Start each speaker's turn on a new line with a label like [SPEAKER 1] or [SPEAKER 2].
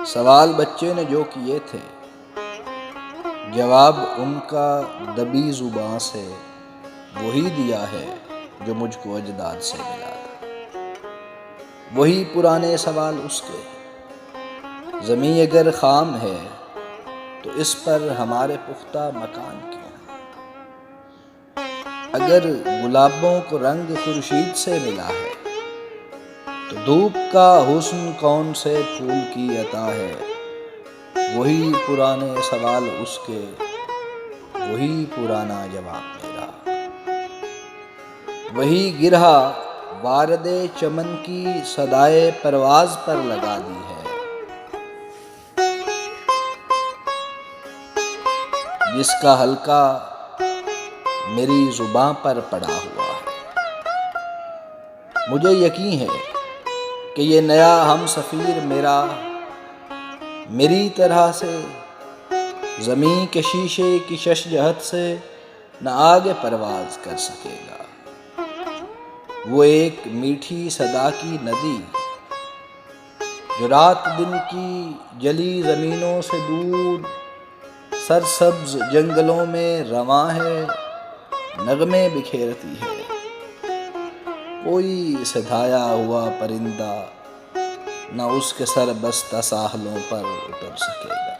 [SPEAKER 1] سوال بچے نے جو کیے تھے، جواب ان کا دبی زباں سے وہی دیا ہے جو مجھ کو اجداد سے ملا تھا۔ وہی پرانے سوال اس کے، زمیں اگر خام ہے تو اس پر ہمارے پختہ مکان کیوں ہیں؟ اگر گلابوں کو رنگ خورشید سے ملا ہے تو دھوپ کا حسن کون سے پھول کی عطا ہے؟ وہی پرانے سوال اس کے، وہی پرانا جواب میرا۔ وہی گرہ وارد چمن کی صدائے پرواز پر لگا دی ہے، جس کا حلقہ میری زباں پر پڑا ہوا ہے۔ مجھے یقین ہے کہ یہ نیا ہم سفیر میری طرح سے زمین کے شیشے کی ششجہت سے نہ آگے پرواز کر سکے گا۔ وہ ایک میٹھی صدا کی ندی جو رات دن کی جلی زمینوں سے دور سرسبز جنگلوں میں رواں ہے، نغمے بکھیرتی ہے۔ کوئی سدھایا ہوا پرندہ نہ اس کے سر بستہ ساحلوں پر اتر سکے گا۔